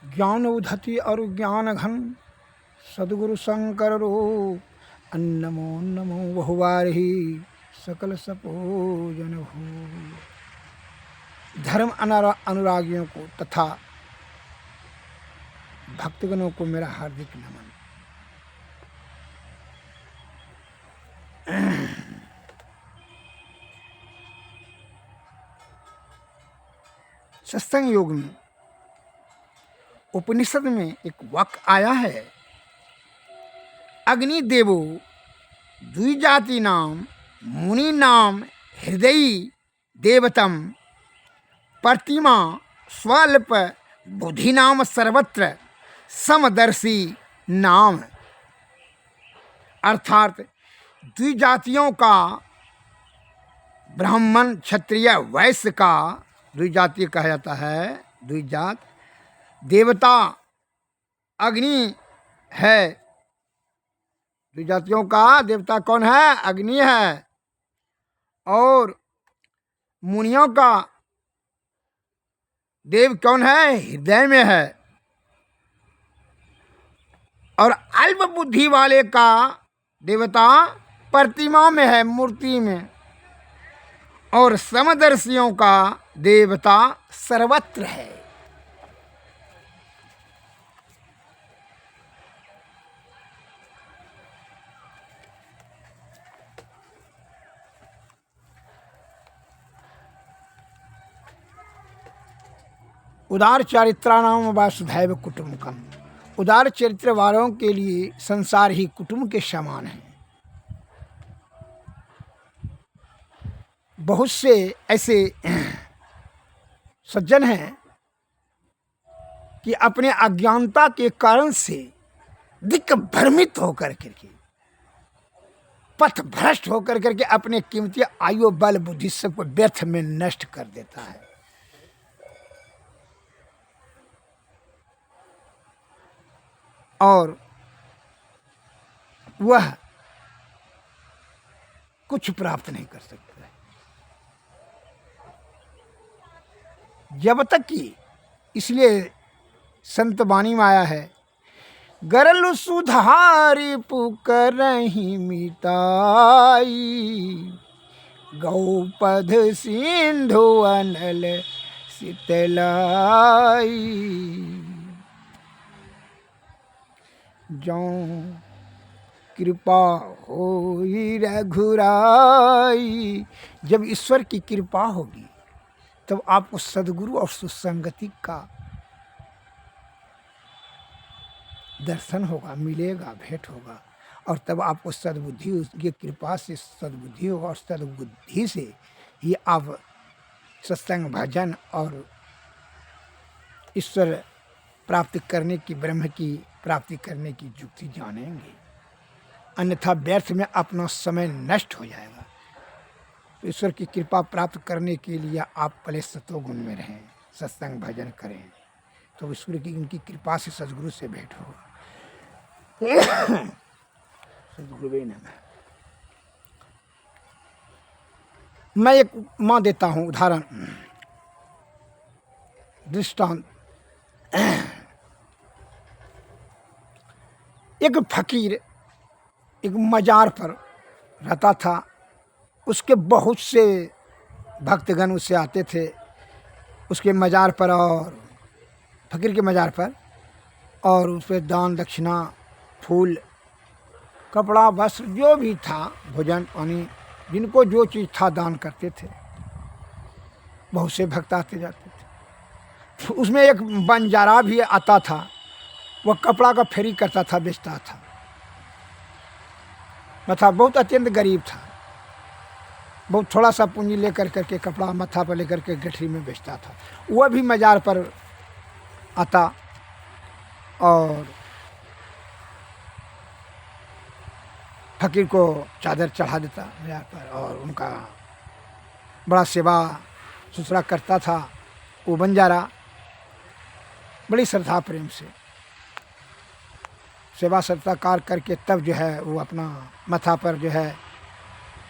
ज्ञान उधति और ज्ञान घन सदगुरु शंकर रो अन्नमो नमो बहुवारही सकल सपोजन हो। धर्म अनुरागियों को तथा भक्तगणों को मेरा हार्दिक नमन। सत्संग योग में उपनिषद में एक वाक्य आया है, अग्नि देवो द्विजाति नाम मुनि नाम हृदय देवतम प्रतिमा स्वल्प बुद्धि नाम सर्वत्र समदर्शी नाम। अर्थात द्विजातियों का, ब्राह्मण क्षत्रिय वैश्य का द्विजाति कहा जाता है, द्विजात। देवता अग्नि है, द्विजातियों का देवता कौन है? अग्नि है। और मुनियों का देव कौन है? हृदय में है। और अल्प बुद्धि वाले का देवता प्रतिमा में है, मूर्ति में। और समदर्शियों का देवता सर्वत्र है। उदार चारित्राणाम वासुधैव कुटुम्बकम। उदार चरित्र वालों के लिए संसार ही कुटुंब के समान है। बहुत से ऐसे सज्जन हैं कि अपने अज्ञानता के कारण से दिक्क भ्रमित होकर करके, पथ भ्रष्ट होकर करके अपने कीमती आयु बल बुद्धि सबको व्यर्थ में नष्ट कर देता है। और वह कुछ प्राप्त नहीं कर सकता है जब तक कि, इसलिए संत वाणी में आया है, गरल सुधारी पुकरहि मिटाई गौपध सिंधु अनल शीतलाई। जो कृपा होई रघुराई। जब ईश्वर की कृपा होगी तब आपको सद्गुरु और सुसंगति का दर्शन होगा, मिलेगा, भेंट होगा। और तब आपको सद्बुद्धि, उसकी कृपा से सद्बुद्धि होगा। और सद्बुद्धि से ही आप सत्संग भजन और ईश्वर प्राप्ति करने की, ब्रह्म की प्राप्ति करने की युक्ति जानेंगे। अन्यथा व्यर्थ में अपना समय नष्ट हो जाएगा। तो ईश्वर की कृपा प्राप्त करने के लिए आप पहले सतोगुण में रहें, सत्संग भजन करें, तो ईश्वर की, उनकी कृपा से सद्गुरु से भेंट होगा। सद्गुरु नमः। मैं एक माँ देता हूँ उदाहरण, दृष्टांत। एक फकीर एक मजार पर रहता था। उसके बहुत से भक्तगण उससे आते थे उसके मजार पर, और फकीर के मजार पर, और उस पर दान दक्षिणा, फूल, कपड़ा, वस्त्र जो भी था, भोजन पानी, जिनको जो चीज़ था दान करते थे। बहुत से भक्त आते जाते थे। उसमें एक बंजारा भी आता था, वह कपड़ा का फेरी करता था, बेचता था। मथा बहुत अत्यंत गरीब था, बहुत थोड़ा सा पूंजी लेकर करके कपड़ा मत्था पर लेकर के गठरी में बेचता था। वह भी मजार पर आता और फकीर को चादर चढ़ा देता मजार पर, और उनका बड़ा सेवा सुसरा करता था। वो बंजारा बड़ी श्रद्धा प्रेम से सेवा सत्कार करके तब जो है वो अपना माथा पर जो है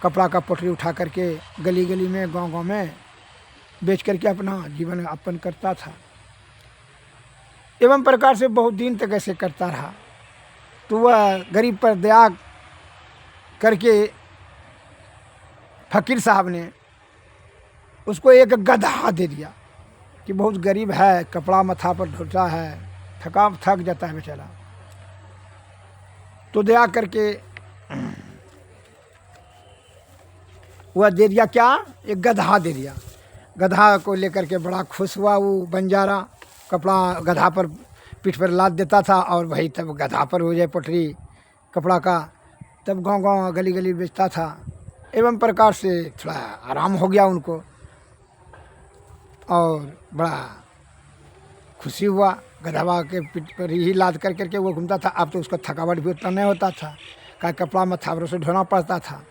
कपड़ा का पोटली उठा करके गली गली में, गांव गांव में बेच करके अपना जीवन यापन करता था। एवं प्रकार से बहुत दिन तक ऐसे करता रहा। तो वह गरीब पर दया करके फकीर साहब ने उसको एक गधा दे दिया कि बहुत गरीब है, कपड़ा माथा पर ढोता है, थक जाता है बेचारा। तो दया करके वह दे दिया, क्या, एक गधा दे दिया। गधा को लेकर के बड़ा खुश हुआ वो बंजारा, कपड़ा गधा पर पीठ पर लाद देता था और वही तब गधा पर हो जाए पटरी कपड़ा का, तब गांव गली गली बेचता था। एवं प्रकार से थोड़ा आराम हो गया उनको और बड़ा खुशी हुआ। गधवा के पीठ पर ही लाद कर करके वो घूमता था। अब तो उसका थकावट भी उतना नहीं होता था, का कपड़ा मथावरों से ढोना पड़ता था।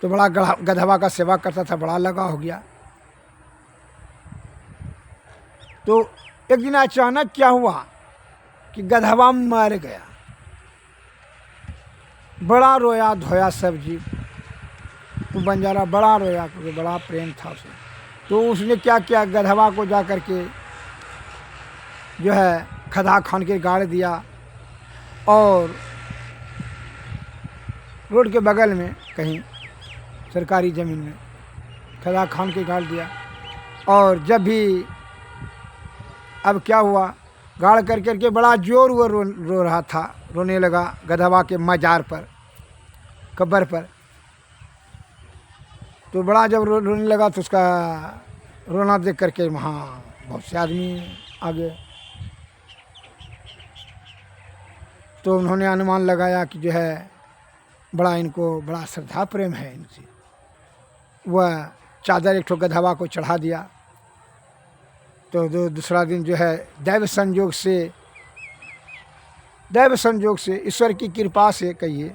तो बड़ा गधवा का सेवा करता था, बड़ा लगा हो गया। तो एक दिन अचानक क्या हुआ कि गधवा मर गया। बड़ा रोया धोया सब जीव, वो बंजारा बड़ा रोया क्योंकि बड़ा प्रेम था उसे। तो उसने क्या किया, गधवा को जा कर के जो है खदा खान के गाड़ दिया और रोड के बगल में कहीं सरकारी ज़मीन में खदा खान के गाड़ दिया। और जब भी अब क्या हुआ, गाड़ कर करके बड़ा जोर वो रो रहा था, रोने लगा गधवा के मजार पर, कब्र पर। तो बड़ा जब रोने लगा तो उसका रोना देख करके वहाँ बहुत से आदमी आ गए। तो उन्होंने अनुमान लगाया कि जो है बड़ा इनको बड़ा श्रद्धा प्रेम है इनसे। वह चादर एक ठो गधवा को चढ़ा दिया। तो दूसरा दिन जो है दैव संयोग से ईश्वर की कृपा से कहिए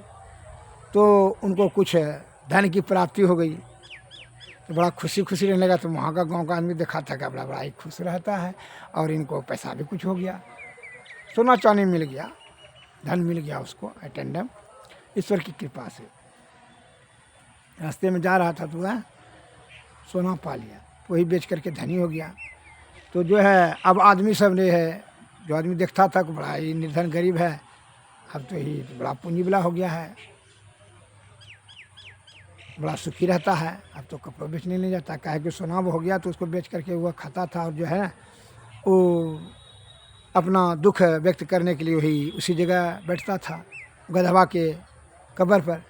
तो उनको कुछ धन की प्राप्ति हो गई। तो बड़ा खुशी रहने लगा। तो वहाँ का गांव का आदमी देखा था कि बड़ा ही खुश रहता है और इनको पैसा भी कुछ हो गया, सोना चांदी मिल गया, धन मिल गया उसको अटेंडम ईश्वर की कृपा से। रास्ते में जा रहा था तो वह सोना पा लिया, वही बेच करके धनी हो गया। तो जो है अब आदमी सब ने है, जो आदमी देखता था कि बड़ा ही निर्धन गरीब है, अब तो ही बड़ा पूंजी वाला हो गया है, बड़ा सुखी रहता है। अब तो कपड़ा बेचने नहीं जाता, काहे कि सोना हो गया तो उसको बेच करके वह खाता था और जो है वो अपना दुख व्यक्त करने के लिए वही उसी जगह बैठता था गधवा के कब्र पर।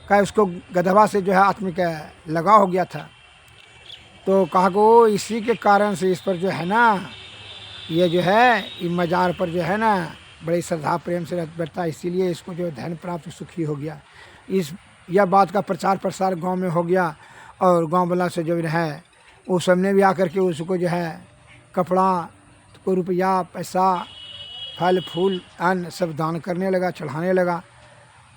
का उसको गधवा से जो है आत्मिक लगाव हो गया था। तो कहा को इसी के कारण से इस पर जो है ना, ये जो है इस मजार पर जो है ना बड़ी श्रद्धा प्रेम से बैठता है, इसीलिए इसको जो धन प्राप्त सुखी हो गया। यह बात का प्रचार प्रसार गांव में हो गया और गांव वाला से जो है वो सबने भी आकर के उसको जो है कपड़ा, कोई रुपया पैसा, फल फूल अन्न सब दान करने लगा, चढ़ाने लगा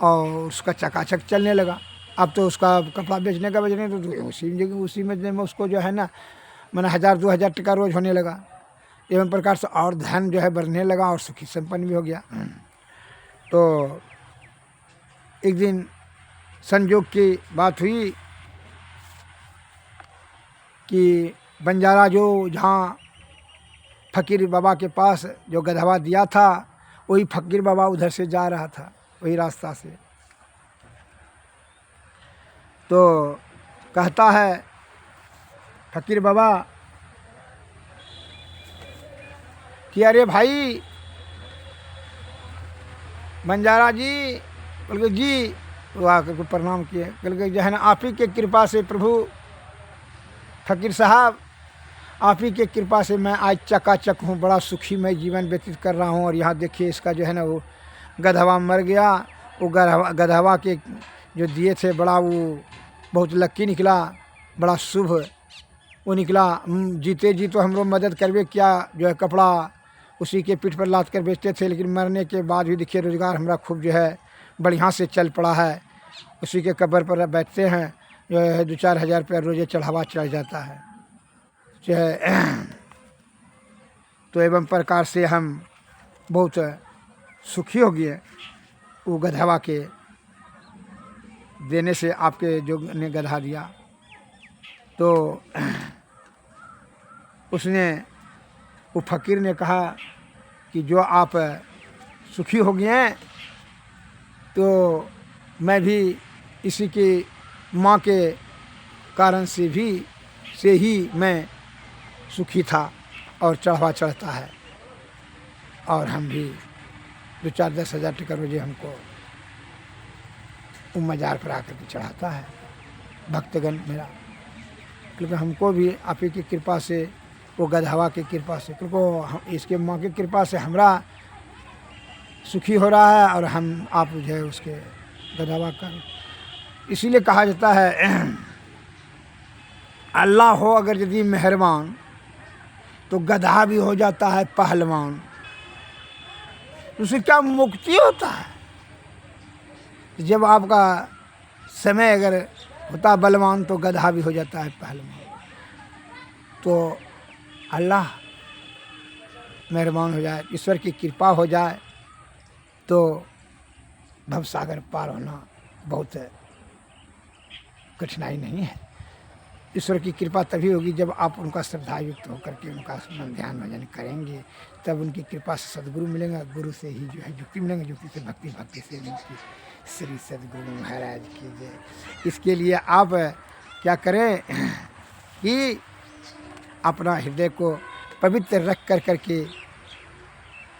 और उसका चकाचक चलने लगा। अब तो उसका कपड़ा बेचने का बजने तो उसी में उसको जो है ना मैंने 1000-2000 टका रोज होने लगा। एवं प्रकार से और धन जो है बढ़ने लगा और सुखी संपन्न भी हो गया। तो एक दिन संयोग की बात हुई कि बंजारा जो जहाँ फकीर बाबा के पास जो गधवा दिया था, वही फकीर बाबा उधर से जा रहा था, वही रास्ता से। तो कहता है फकीर बाबा कि अरे भाई बंजारा जी, बोल के जी, वो आकर को प्रणाम किए, बोल के जो है ना आप ही के कृपा से प्रभु फकीर साहब, आप ही के कृपा से मैं आज चकाचक हूँ, बड़ा सुखी मैं जीवन व्यतीत कर रहा हूँ। और यहाँ देखिए इसका जो है ना वो गधवा मर गया, वो गधवा के जो दिए थे बड़ा वो बहुत लक्की निकला, बड़ा शुभ वो निकला। जीते जी तो हम लोग मदद करवे क्या, जो है कपड़ा उसी के पीठ पर लाद कर बेचते थे, लेकिन मरने के बाद भी देखिए रोज़गार हमारा खूब जो है बढ़िया से चल पड़ा है। उसी के कब्र पर बैठते हैं, जो है 2-4 हज़ार रुपया रोज़े चढ़ावा चढ़ जाता है जो है। तो एवं प्रकार से हम बहुत सुखी हो गए वो गधवा के देने से, आपके जो ने गधा दिया। तो उसने, वो फ़कीर ने कहा कि जो आप सुखी हो गए हैं तो मैं भी इसी की माँ के कारण से ही मैं सुखी था और चढ़ावा चढ़ता है, और हम भी 2-4-10 हज़ार टका रोजे हमको वो मज़ार पर आकर के चढ़ाता है भक्तगण मेरा। क्योंकि हमको भी आप ही की कृपा से, वो गधवा की कृपा से, क्योंकि इसके माँ की कृपा से हमरा सुखी हो रहा है और हम आप जो है उसके गधवा कर। इसीलिए कहा जाता है अल्लाह हो अगर यदि मेहरबान तो गधा भी हो जाता है पहलवान। उससे क्या मुक्ति होता है? जब आपका समय अगर होता बलवान तो गधा भी हो जाता है पहलवान। तो अल्लाह मेहरबान हो जाए, ईश्वर की कृपा हो जाए तो भवसागर पार होना बहुत कठिनाई नहीं है। ईश्वर की कृपा तभी होगी जब आप उनका श्रद्धायुक्त होकर के उनका ध्यान भजन करेंगे, तब उनकी कृपा से सद्गुरु मिलेंगे। गुरु से ही जो है युक्ति मिलेंगे, युक्ति से भक्ति, भक्ति से मुक्ति। श्री सद्गुरु महाराज की जय। इसके लिए आप क्या करें कि अपना हृदय को पवित्र रख कर करके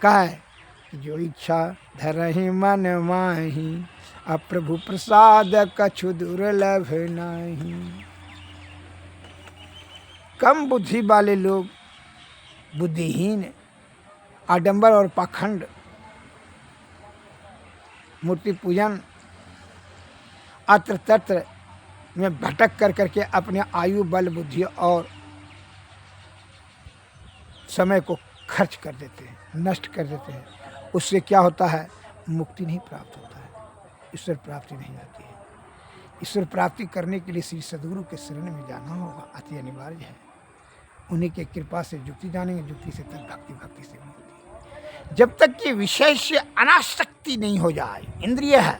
कहे जो इच्छा धरहि मन माही, अब प्रभु प्रसाद कछु दुर्लभ नाही। कम बुद्धि वाले लोग, बुद्धिहीन, आडंबर और पाखंड, मूर्ति पूजन, अत्र तत्र में भटक कर करके अपने आयु, बल, बुद्धि और समय को खर्च कर देते हैं, नष्ट कर देते हैं। उससे क्या होता है? मुक्ति नहीं प्राप्त होता है, ईश्वर प्राप्ति नहीं आती है। ईश्वर प्राप्ति करने के लिए श्री सद्गुरु के शरण में जाना होगा, अति अनिवार्य है। उन्हीं के कृपा से युक्ति जानेंगे, युक्ति से तब भक्ति, भक्ति से मुक्ति। जब तक कि विषय से अनासक्ति नहीं हो जाए, इंद्रिय है,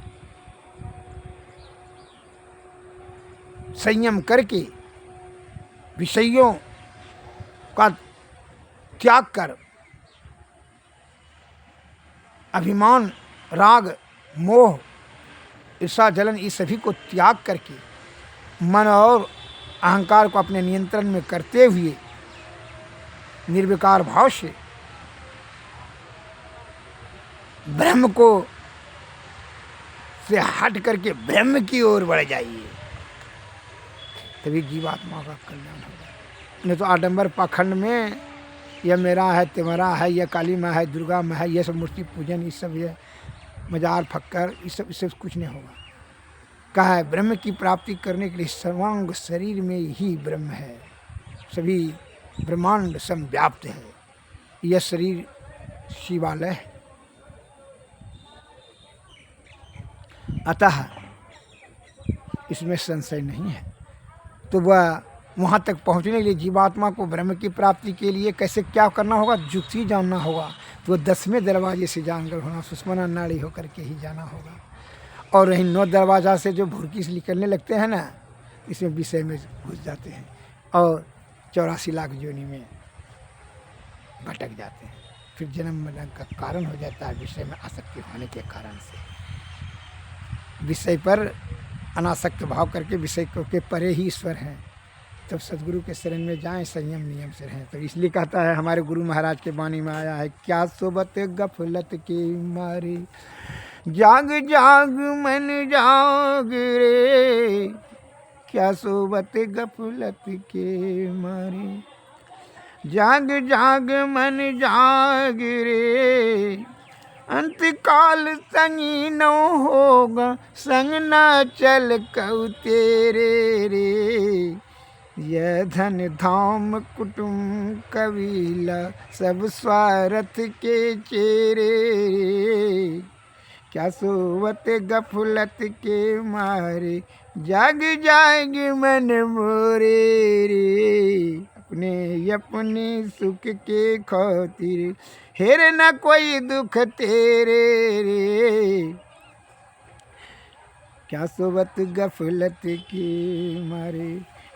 संयम करके विषयों का त्याग कर, अभिमान, राग, मोह, ईर्षा, जलन, इस सभी को त्याग करके मन और अहंकार को अपने नियंत्रण में करते हुए निर्विकार भाव से ब्रह्म को से हट करके ब्रह्म की ओर बढ़ जाइए, तभी जीवात्मा का कल्याण होगा। नहीं तो आडंबर पाखंड में यह मेरा है, तुम्हारा है, यह काली माँ है, दुर्गा माँ है, यह सब मूर्ति पूजन, ये सब, ये मजार फक्कर, इससे कुछ नहीं होगा। कहा है ब्रह्म की प्राप्ति करने के लिए सर्वांग शरीर में ही ब्रह्म है, सभी ब्रह्मांड समव्याप्त है। यह शरीर शिवालय है। अतः इसमें संशय नहीं है। तो वह वहाँ तक पहुँचने के लिए जीवात्मा को ब्रह्म की प्राप्ति के लिए कैसे क्या करना होगा? युक्ति जानना होगा। तो 10वें दरवाजे से जानकर होना, सुषमना नाड़ी होकर के ही जाना होगा। और इन 9 दरवाजा से जो भुरकी से निकलने लगते हैं ना, इसमें विषय में घुस जाते हैं और 84 लाख योनि में भटक जाते हैं। फिर जन्म मरण का कारण हो जाता है विषय में आसक्ति होने के कारण से। विषय पर अनासक्त भाव करके विषय के परे ही ईश्वर हैं, तब सदगुरु के शरण में जाएं, संयम नियम से रहें। तो इसलिए कहता है हमारे गुरु महाराज के वाणी में आया है, क्या सोबत गफलत की मारी, जाग जाग मन जाग रे, क्या सोबत गफलत के मारी, जाग जाग मन जाग रे, अंत काल संगी न होगा, संग न चल कऊ तेरे रे, यह धन धाम कुटुंब कबीला सब स्वार्थ के चेरे रे, क्या सोवत गफलत के मारे, जाग जाग मन मोरे रे, अपने अपने सुख के खातिर हेर न कोई दुख तेरे रे, क्या सोवत गफलत के मारे,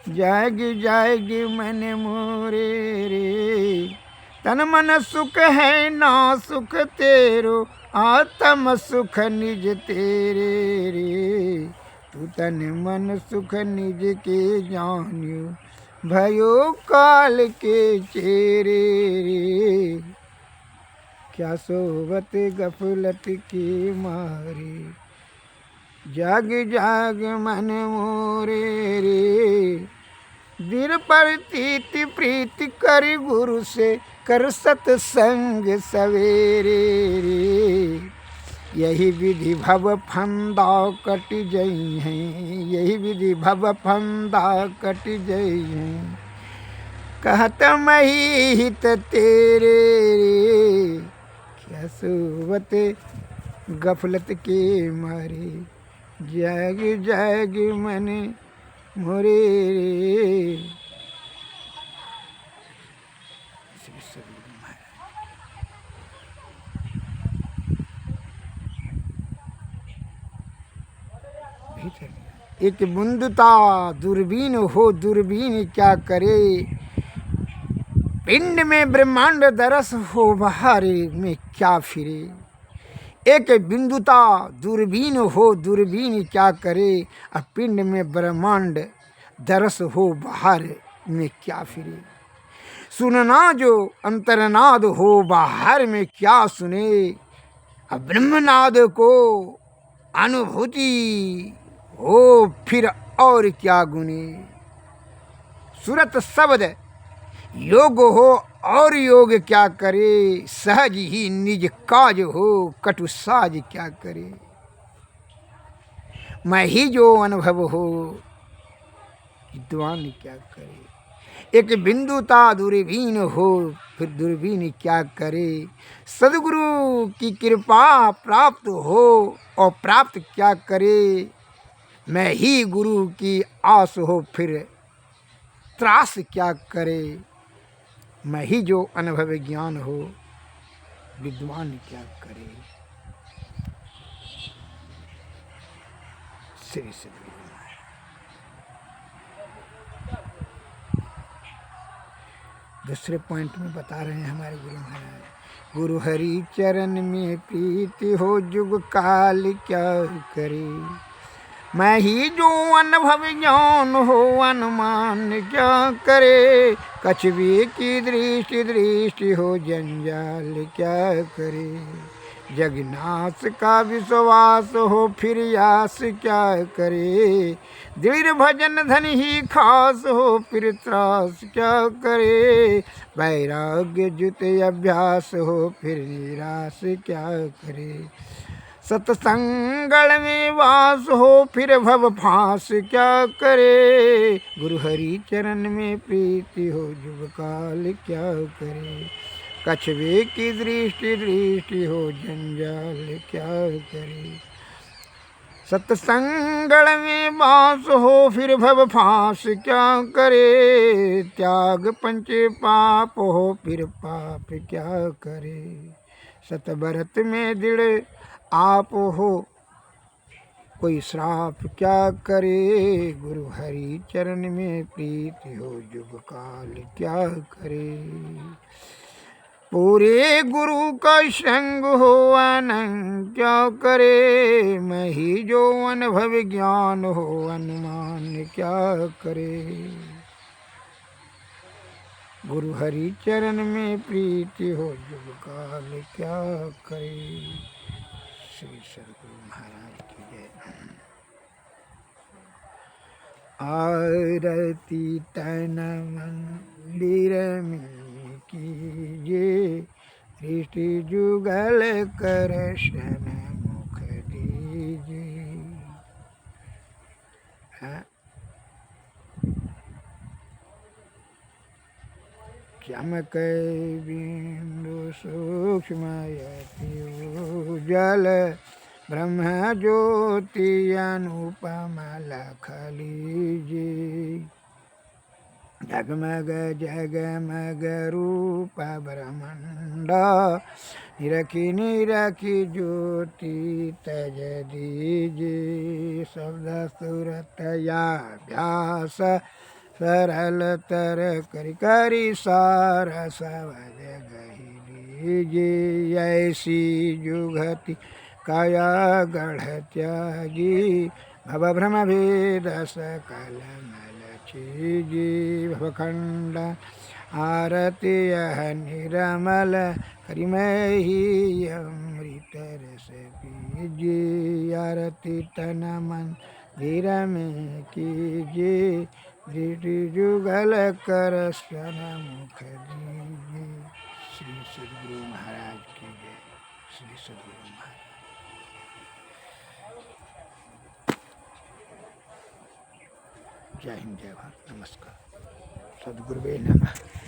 जाएगी जाएगी मन मोरे रे, तन मन सुख है ना सुख तेरो, आत्म सुख निज तेरे रे। तू तन मन सुख निज के जानियो, भयो काल के चेरे रे। क्या सोवत गफलत की मारे, जाग जाग मन मोरे रे। दिल पर तीत प्रीति कर गुरु से, कर सत्संग सवेरे रे। यही विधि भव फंदा कट जई हैं, यही विधि भव फंदा कट जई हैं। कहत मही हित तेरे रे, क्या सोवत गफलत के मारे, जाग जाग मन मोरे रे। एक बूंदता दूरबीन हो दूरबीन क्या करे, पिंड में ब्रह्मांड दरस हो बहारे में क्या फिरे। एक बिंदुता दूरबीन हो दूरबीन क्या करे, अब पिंड में ब्रह्मांड दरस हो बाहर में क्या फिरे। सुनना जो अंतरनाद हो बाहर में क्या सुने, अब ब्रह्मनाद को अनुभूति हो फिर और क्या गुने। सूरत शब्द योग हो और योग क्या करे, सहज ही निज काज हो कटु साज क्या करे। मैं ही जो अनुभव हो विद्वान क्या करे। एक बिंदुता दूरबीन हो फिर दूरबीन क्या करे। सदगुरु की कृपा प्राप्त हो और प्राप्त क्या करे। मैं ही गुरु की आस हो फिर त्रास क्या करे। मैं ही जो अनुभव ज्ञान हो विद्वान क्या करे। श्री श्री दूसरे पॉइंट में बता रहे हैं हमारे गुरु महाराज। गुरु हरि चरण में प्रीति हो जुग काल क्या करे। मैं ही जो अनुभव ज्ञान हो अनुमान क्या करे। कछुए की दृष्टि दृष्टि हो जंजाल क्या करे। जगन्नाथ का विश्वास हो फिर यास क्या करे। दृढ़ भजन धन ही खास हो फिर त्रास क्या करे। वैराग्य जुते अभ्यास हो फिर निराश क्या करे। सत्संगल में वास हो फिर भव फांस क्या करे। गुरु हरि चरण में प्रीति हो जुग काल क्या करे। कछुए की दृष्टि दृष्टि हो जंजाल क्या करे। सत्संगल में वास हो फिर भव फांस क्या करे। त्याग पंच पाप हो फिर पाप क्या करे। सतभरत में दृढ़ आप हो कोई श्राप क्या करे। गुरु हरि चरण में प्रीति हो जुग काल क्या करे। पूरे गुरु का संग हो आनंद क्या करे। मैं ही जो अनुभव ज्ञान हो अनुमान क्या करे। गुरु हरि चरण में प्रीति हो जुग काल क्या करे। श्री सद्गुरु महाराज की जय। आरती तन मंदिर में कीजिए। दृष्टि जुगल कर शन मुख दीजिए। चमक बिंदु सूक्ष्म जल ब्रह्म ज्योति अनुपम लख लीजिए। जगमग जगमग रूप ब्रह्मांड निरखी निरखी ज्योति तज दीजिए। शब्द सुरत या अभ्यास सरल तर करी करी सार सवद गही जी ऐसी जुगति काया गढ़ त्यागी भव भ्रम भेद सकल मल छीजी भवखंड आरती यह निरमल करिमहि अमृत रस पीजी आरती तन मन धीर में कीजिए दृढ़ जुगल कर सन मुख दीजिए। श्री सद्गुरु महाराज की जय। श्री सद्गुरु महाराज। जय हिंद, जय भारत, नमस्कार। सद्गुरुवे नमः।